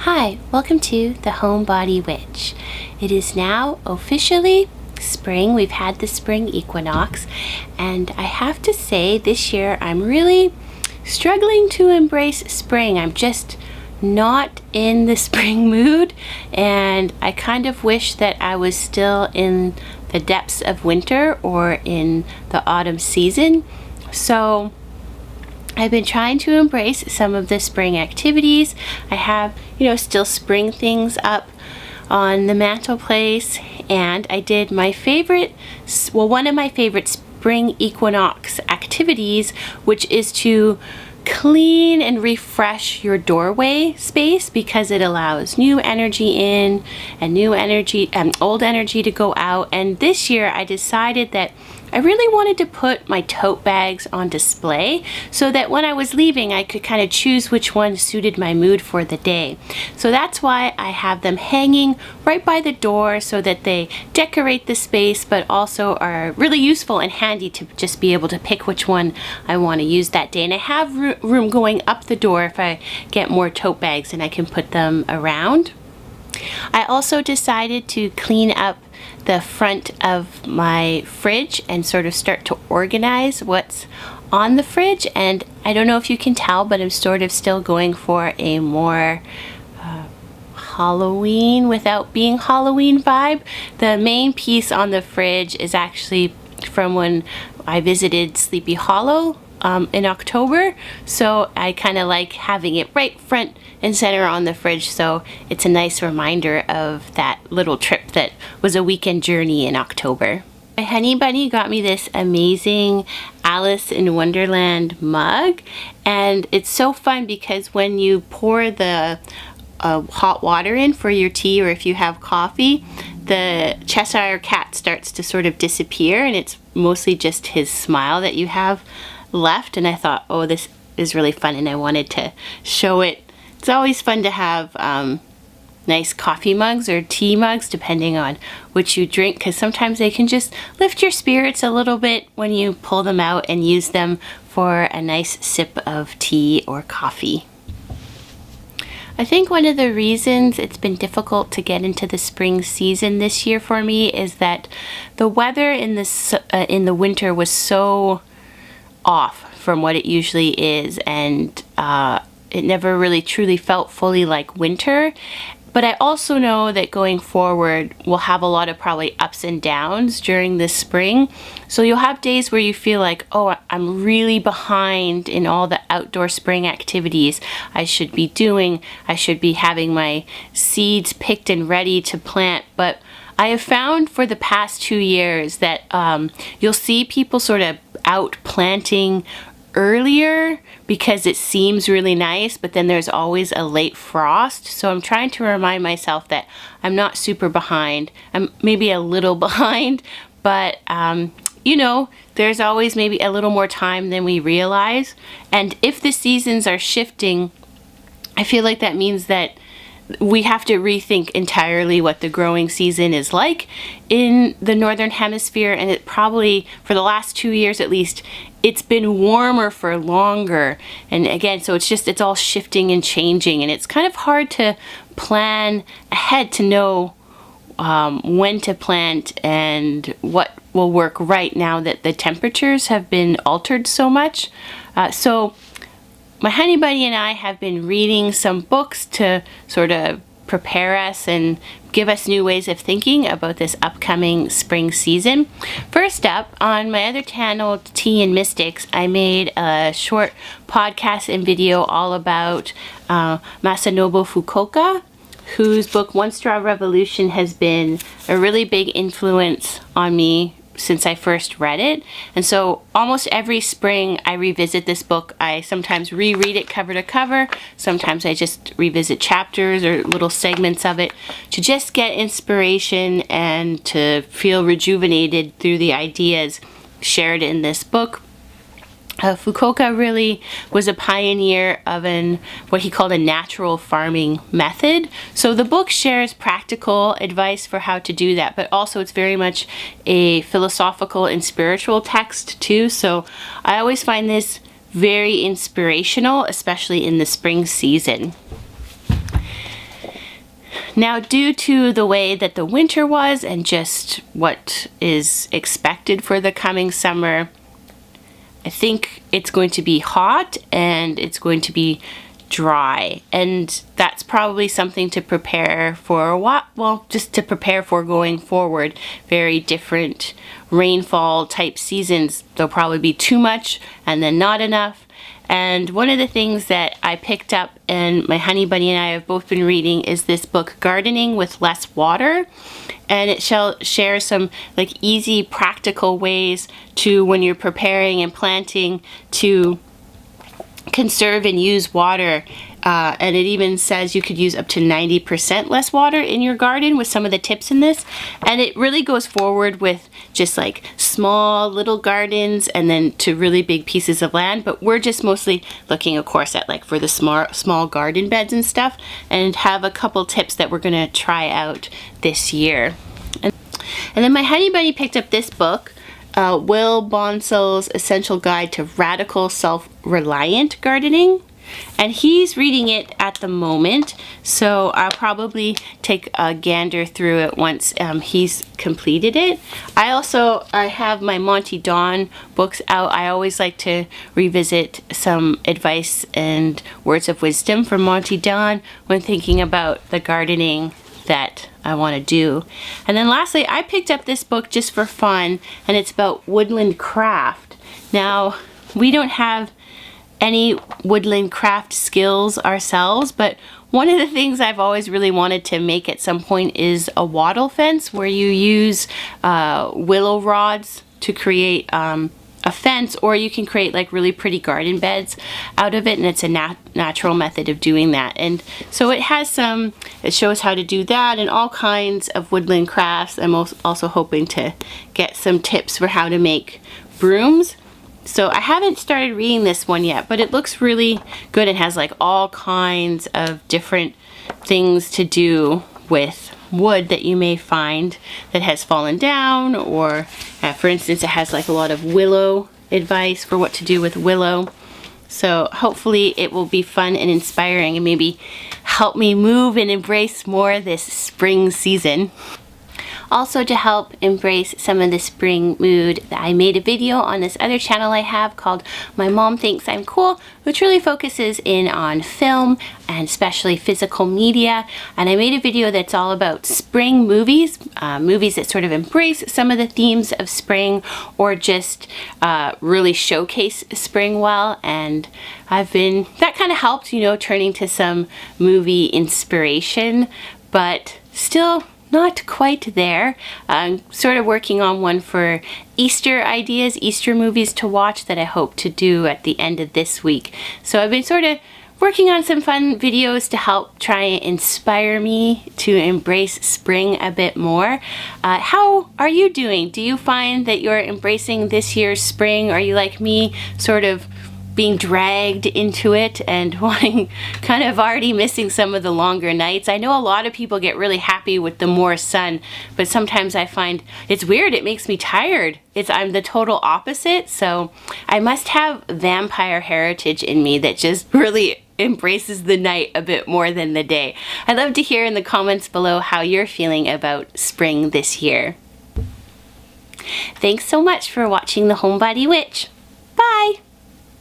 Hi, welcome to the Homebody Witch. It is now officially spring. We've had the spring equinox, and I have to say this year I'm really struggling to embrace spring. I'm just not in the spring mood, and I kind of wish that I was still in the depths of winter or in the autumn season. So I've been trying to embrace some of the spring activities. I have, still spring things up on the mantelpiece, and I did my favorite, one of my favorite spring equinox activities, which is to clean and refresh your doorway space because it allows new energy in and old energy to go out. And this year I decided that I really wanted to put my tote bags on display so that when I was leaving I could kind of choose which one suited my mood for the day. So that's why I have them hanging right by the door so that they decorate the space but also are really useful and handy to just be able to pick which one I want to use that day. And I have room going up the door if I get more tote bags, and I can put them around. I also decided to clean up the front of my fridge and sort of start to organize what's on the fridge. And I don't know if you can tell, but I'm sort of still going for a more Halloween without being Halloween vibe. The main piece on the fridge is actually from when I visited Sleepy Hollow in October, so I kind of like having it right front and center on the fridge, so it's a nice reminder of that little trip that was a weekend journey in October. My honey bunny got me this amazing Alice in Wonderland mug, and it's so fun because when you pour the hot water in for your tea, or if you have coffee, the Cheshire cat starts to sort of disappear, and it's mostly just his smile that you have left. And I thought, oh, this is really fun, and I wanted to show it. It's always fun to have nice coffee mugs or tea mugs, depending on which you drink, because sometimes they can just lift your spirits a little bit when you pull them out and use them for a nice sip of tea or coffee. I think one of the reasons it's been difficult to get into the spring season this year for me is that the weather in the winter was so off from what it usually is, and it never really truly felt fully like winter. But I also know that going forward we'll have a lot of probably ups and downs during the spring. So you'll have days where you feel like, oh, I'm really behind in all the outdoor spring activities I should be doing. I should be having my seeds picked and ready to plant. But I have found for the past 2 years that you'll see people sort of out planting earlier because it seems really nice, but then there's always a late frost. So I'm trying to remind myself that I'm not super behind. I'm maybe a little behind, but there's always maybe a little more time than we realize. And if the seasons are shifting, I feel like that means that we have to rethink entirely what the growing season is like in the Northern Hemisphere. And it probably, for the last 2 years at least, it's been warmer for longer. And again, so it's all shifting and changing, and it's kind of hard to plan ahead to know when to plant and what will work right now that the temperatures have been altered so much. So my honey bunny and I have been reading some books to sort of prepare us and give us new ways of thinking about this upcoming spring season. First up, on my other channel, Tea and Mystics, I made a short podcast and video all about Masanobu Fukuoka, whose book One Straw Revolution has been a really big influence on me since I first read it. And so almost every spring I revisit this book. I sometimes reread it cover to cover. Sometimes I just revisit chapters or little segments of it to just get inspiration and to feel rejuvenated through the ideas shared in this book. Fukuoka really was a pioneer of what he called a natural farming method. So the book shares practical advice for how to do that, but also it's very much a philosophical and spiritual text too. So I always find this very inspirational, especially in the spring season. Now, due to the way that the winter was and just what is expected for the coming summer, I think it's going to be hot and it's going to be dry, and that's probably something to prepare for just to prepare for going forward. Very different rainfall type seasons. There'll probably be too much and then not enough. And one of the things that I picked up and my honey bunny and I have both been reading is this book, Gardening with Less Water. And it share some like easy practical ways to, when you're preparing and planting, to conserve and use water. And it even says you could use up to 90% less water in your garden with some of the tips in this. And it really goes forward with just like small little gardens and then to really big pieces of land. But we're just mostly looking, of course, at like for the small garden beds and stuff, and have a couple tips that we're gonna try out this year. And then my honey bunny picked up this book, Will Bonsel's Essential Guide to Radical Self-Reliant Gardening. And he's reading it at the moment, so I'll probably take a gander through it once he's completed it. I have my Monty Don books out. I always like to revisit some advice and words of wisdom from Monty Don when thinking about the gardening that I want to do. And then lastly, I picked up this book just for fun, and it's about Woodland Craft. Now, we don't have any woodland craft skills ourselves, but one of the things I've always really wanted to make at some point is a wattle fence where you use willow rods to create a fence, or you can create like really pretty garden beds out of it, and it's a natural method of doing that. And so it shows how to do that and all kinds of woodland crafts. I'm also hoping to get some tips for how to make brooms. So I haven't started reading this one yet, but it looks really good. It has like all kinds of different things to do with wood that you may find that has fallen down, or for instance, it has like a lot of willow advice for what to do with willow. So hopefully it will be fun and inspiring and maybe help me move and embrace more this spring season. Also, to help embrace some of the spring mood, I made a video on this other channel I have called My Mom Thinks I'm Cool, which really focuses in on film and especially physical media. And I made a video that's all about spring movies, movies that sort of embrace some of the themes of spring or just really showcase spring well. And that kind of helped, turning to some movie inspiration, but still not quite there. I'm sort of working on one for Easter ideas, Easter movies to watch that I hope to do at the end of this week. So I've been sort of working on some fun videos to help try and inspire me to embrace spring a bit more. How are you doing? Do you find that you're embracing this year's spring? Are you like me, sort of being dragged into it and kind of already missing some of the longer nights? I know a lot of people get really happy with the more sun, but sometimes I find it's weird. It makes me tired. I'm the total opposite. So I must have vampire heritage in me that just really embraces the night a bit more than the day. I'd love to hear in the comments below how you're feeling about spring this year. Thanks so much for watching The Homebody Witch.